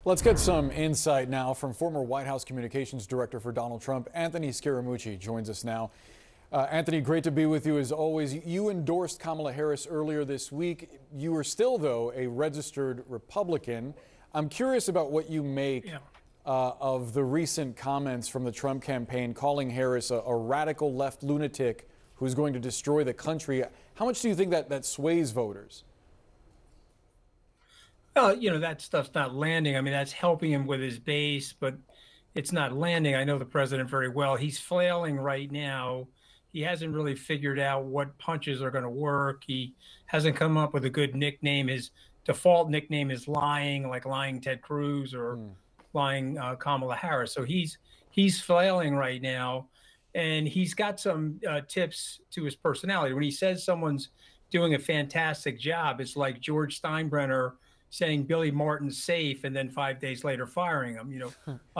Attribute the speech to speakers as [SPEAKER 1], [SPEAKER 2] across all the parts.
[SPEAKER 1] Let's get some insight now from former White House Communications Director for Donald Trump, Anthony Scaramucci, joins us now. Anthony, great to be with you as always. You endorsed Kamala Harris earlier this week. You are still, though, a registered Republican. I'm curious about what you make of the recent comments from the Trump campaign calling Harris a radical left lunatic who's going to destroy the country. How much do you think that sways voters?
[SPEAKER 2] Well, that stuff's not landing. I mean, that's helping him with his base, but it's not landing. I know the president very well. He's flailing right now. He hasn't really figured out what punches are going to work. He hasn't come up with a good nickname. His default nickname is lying, like lying Ted Cruz or lying Kamala Harris. So he's flailing right now, and he's got some tips to his personality. When he says someone's doing a fantastic job, it's like George Steinbrenner saying Billy Martin's safe and then 5 days later firing him.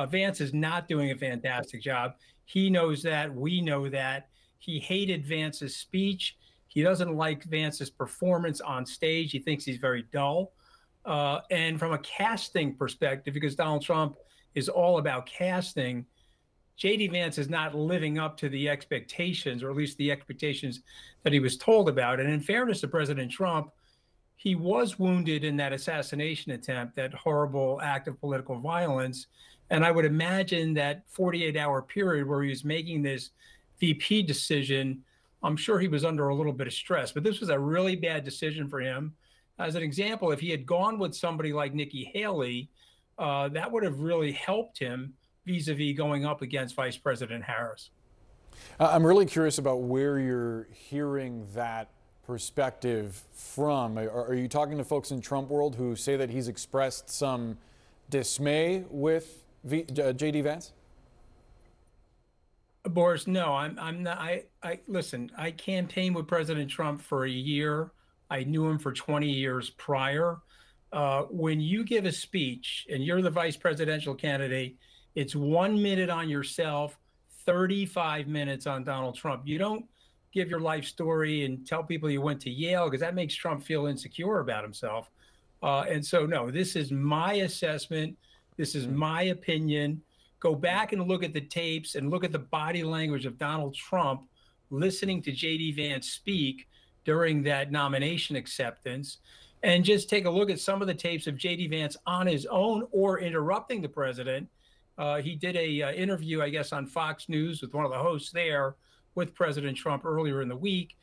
[SPEAKER 2] Vance is not doing a fantastic job. He knows that. We know that. He hated Vance's speech. He doesn't like Vance's performance on stage. He thinks he's very dull. And from a casting perspective, because Donald Trump is all about casting, J.D. Vance is not living up to the expectations, or at least the expectations that he was told about. And in fairness to President Trump, he was wounded in that assassination attempt, that horrible act of political violence. And I would imagine that 48-hour period where he was making this VP decision, I'm sure he was under a little bit of stress. But this was a really bad decision for him. As an example, if he had gone with somebody like Nikki Haley, that would have really helped him vis-a-vis going up against Vice President Harris.
[SPEAKER 1] I'm really curious about where you're hearing that perspective from. Are you talking to folks in Trump world who say that he's expressed some dismay with J.D. Vance?
[SPEAKER 2] Boris, no, I'm not. Listen, I campaigned with President Trump for a year. I knew him for 20 years prior. When you give a speech and you're the vice presidential candidate, it's 1 minute on yourself, 35 minutes on Donald Trump. You don't give your life story and tell people you went to Yale, because that makes Trump feel insecure about himself. And so, no, this is my assessment. This is my opinion. Go back and look at the tapes and look at the body language of Donald Trump listening to J.D. Vance speak during that nomination acceptance, and just take a look at some of the tapes of J.D. Vance on his own or interrupting the president. He did a interview, I guess, on Fox News with one of the hosts there with President Trump earlier in the week.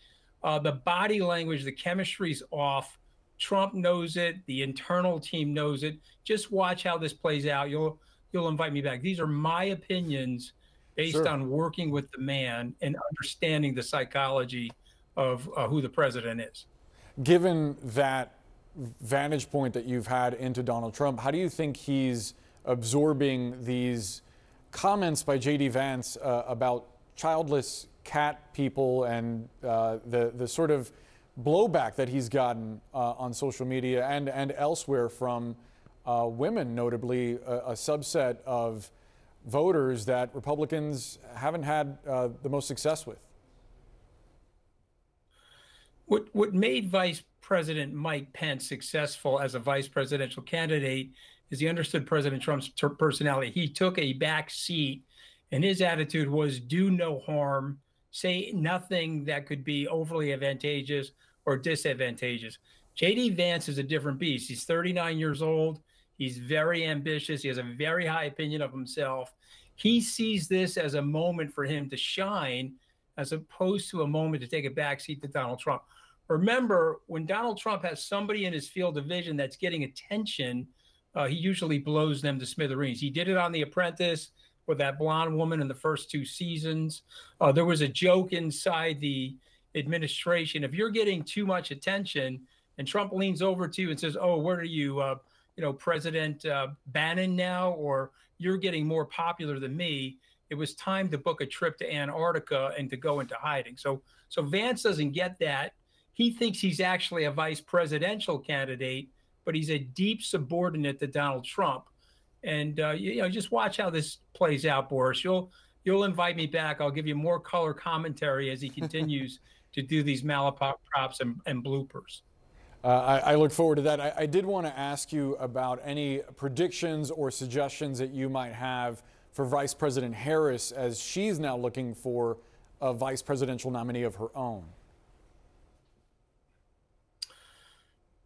[SPEAKER 2] The body language, the chemistry's off. Trump knows it. The internal team knows it. Just watch how this plays out. You'll invite me back. These are my opinions based on working with the man and understanding the psychology of who the president is.
[SPEAKER 1] Given that vantage point that you've had into Donald Trump, how do you think he's absorbing these comments by J.D. Vance about childless cat people and the sort of blowback that he's gotten on social media and elsewhere from women, notably a subset of voters that Republicans haven't had the most success with?
[SPEAKER 2] What made Vice President Mike Pence successful as a vice presidential candidate is he understood President Trump's personality. He took a back seat, and his attitude was do no harm, say nothing that could be overly advantageous or disadvantageous. J.D. Vance is a different beast. He's 39 years old. He's very ambitious. He has a very high opinion of himself. He sees this as a moment for him to shine, as opposed to a moment to take a backseat to Donald Trump. Remember, when Donald Trump has somebody in his field of vision that's getting attention, he usually blows them to smithereens. He did it on The Apprentice with that blonde woman in the first 2 seasons. There was a joke inside the administration. If you're getting too much attention and Trump leans over to you and says, oh, where are you, President Bannon now, or you're getting more popular than me, it was time to book a trip to Antarctica and to go into hiding. So Vance doesn't get that. He thinks he's actually a vice presidential candidate, but he's a deep subordinate to Donald Trump. And just watch how this plays out, Boris. You'll invite me back. I'll give you more color commentary as he continues to do these malaprops and bloopers.
[SPEAKER 1] I look forward to that. I did want to ask you about any predictions or suggestions that you might have for Vice President Harris, as she's now looking for a vice presidential nominee of her own.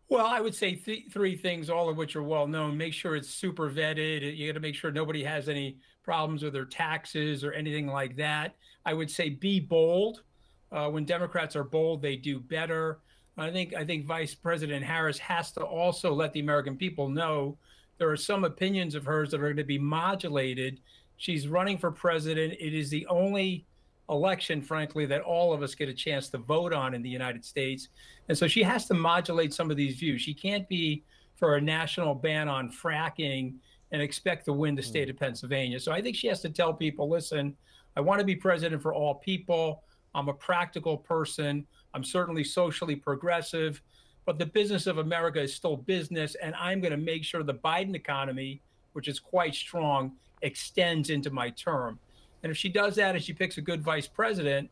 [SPEAKER 2] Well, I would say three things, all of which are well known. Make sure it's super vetted. You got to make sure nobody has any problems with their taxes or anything like that. I would say be bold. When Democrats are bold, they do better. I think Vice President Harris has to also let the American people know there are some opinions of hers that are going to be modulated. She's running for president. It is the only election, frankly, that all of us get a chance to vote on in the United States. And so she has to modulate some of these views. She can't be for a national ban on fracking and expect to win the state of Pennsylvania. So I think she has to tell people, listen, I want to be president for all people. I'm a practical person. I'm certainly socially progressive, but the business of America is still business. And I'm going to make sure the Biden economy, which is quite strong, extends into my term. And if she does that and she picks a good vice president,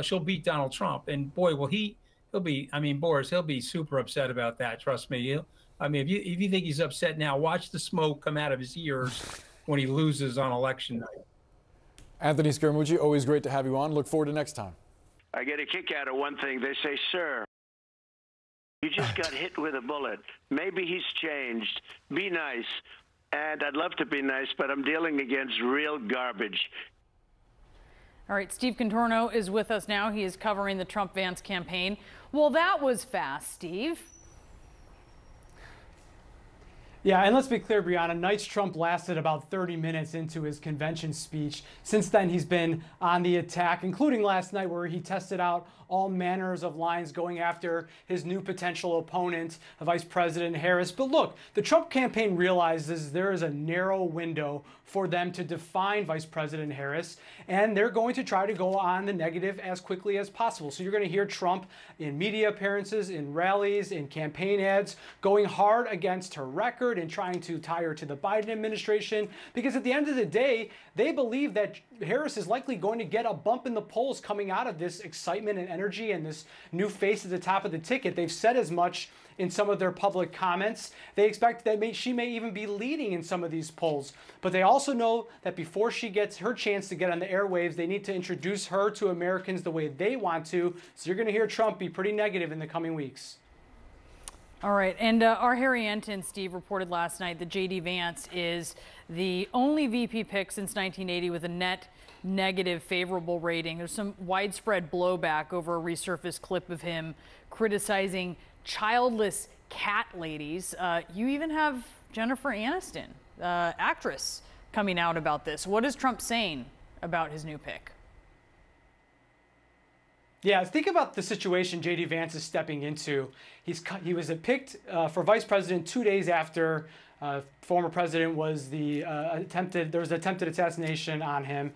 [SPEAKER 2] she'll beat Donald Trump. And boy, will he'll be, I mean, Boris, he'll be super upset about that. Trust me. I mean, if you think he's upset now, watch the smoke come out of his ears when he loses on election night.
[SPEAKER 1] Anthony Scaramucci, always great to have you on. Look forward to next time.
[SPEAKER 3] I get a kick out of one thing. They say, sir, you just got hit with a bullet. Maybe he's changed. Be nice. And I'd love to be nice, but I'm dealing against real garbage.
[SPEAKER 4] All right, Steve Contorno is with us now. He is covering the Trump-Vance campaign. Well, that was fast, Steve.
[SPEAKER 5] Yeah, and let's be clear, Brianna, Knights Trump lasted about 30 minutes into his convention speech. Since then, he's been on the attack, including last night where he tested out all manners of lines going after his new potential opponent, Vice President Harris. But look, the Trump campaign realizes there is a narrow window for them to define Vice President Harris, and they're going to try to go on the negative as quickly as possible. So you're going to hear Trump in media appearances, in rallies, in campaign ads, going hard against her record and trying to tie her to the Biden administration, because at the end of the day, they believe that Harris is likely going to get a bump in the polls coming out of this excitement and energy and this new face at the top of the ticket. They've said as much in some of their public comments. They expect that she may even be leading in some of these polls. But they also know that before she gets her chance to get on the airwaves, they need to introduce her to Americans the way they want to. So you're going to hear Trump be pretty negative in the coming weeks.
[SPEAKER 4] All right, and our Harry Enton, Steve, reported last night that J.D. Vance is the only VP pick since 1980 with a net negative favorable rating. There's some widespread blowback over a resurfaced clip of him criticizing childless cat ladies. You even have Jennifer Aniston, actress, coming out about this. What is Trump saying about his new pick?
[SPEAKER 5] Yeah, think about the situation J.D. Vance is stepping into. He was picked for vice president 2 days after former president was there was an attempted assassination on him.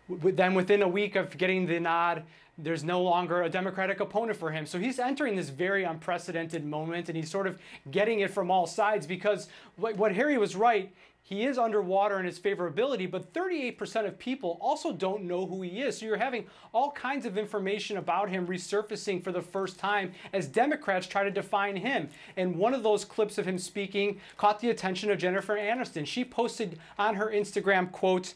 [SPEAKER 5] Then within a week of getting the nod, there's no longer a Democratic opponent for him. So he's entering this very unprecedented moment, and he's sort of getting it from all sides, because what Harry was right, he is underwater in his favorability, but 38% of people also don't know who he is. So you're having all kinds of information about him resurfacing for the first time as Democrats try to define him. And one of those clips of him speaking caught the attention of Jennifer Aniston. She posted on her Instagram, quote,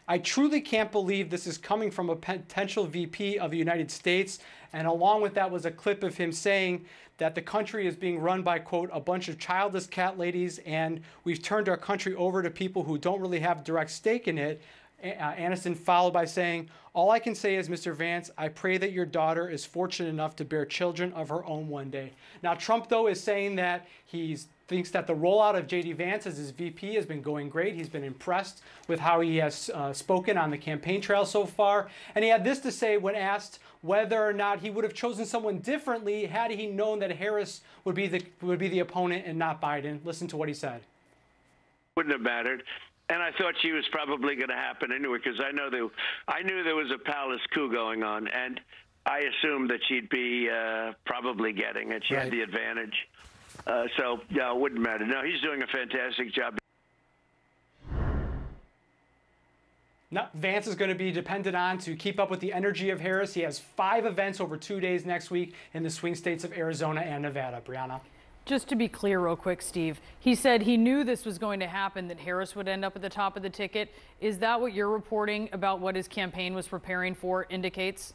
[SPEAKER 5] "I truly can't believe this is coming from a potential VP of the United States." And along with that was a clip of him saying that the country is being run by, quote, "a bunch of childless cat ladies, and we've turned our country over to people who don't really have direct stake in it." Aniston followed by saying, "All I can say is, Mr. Vance, I pray that your daughter is fortunate enough to bear children of her own one day." Now, Trump, though, is saying that he thinks that the rollout of J.D. Vance as his VP has been going great. He's been impressed with how he has spoken on the campaign trail so far. And he had this to say when asked whether or not he would have chosen someone differently had he known that Harris would be the opponent and not Biden. Listen to what he said.
[SPEAKER 3] Wouldn't have mattered. And I thought she was probably going to happen anyway, because I knew there was a palace coup going on, and I assumed that she'd be probably getting it. She had the advantage. So, yeah, it wouldn't matter. No, he's doing a fantastic job.
[SPEAKER 5] Now, Vance is going to be dependent on to keep up with the energy of Harris. He has 5 events over 2 days next week in the swing states of Arizona and Nevada. Brianna.
[SPEAKER 4] Just to be clear real quick, Steve, he said he knew this was going to happen, that Harris would end up at the top of the ticket. Is that what you're reporting about what his campaign was preparing for indicates?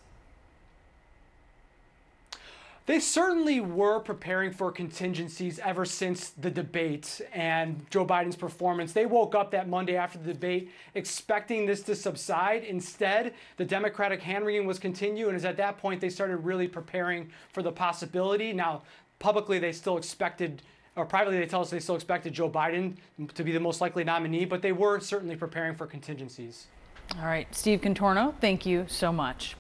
[SPEAKER 5] They certainly were preparing for contingencies ever since the debate and Joe Biden's performance. They woke up that Monday after the debate expecting this to subside. Instead, the Democratic hand-wringing was continue, and it was at that point they started really preparing for the possibility. Now, publicly they still expected, or privately they tell us they still expected Joe Biden to be the most likely nominee, but they were certainly preparing for contingencies.
[SPEAKER 4] All right, Steve Contorno, thank you so much.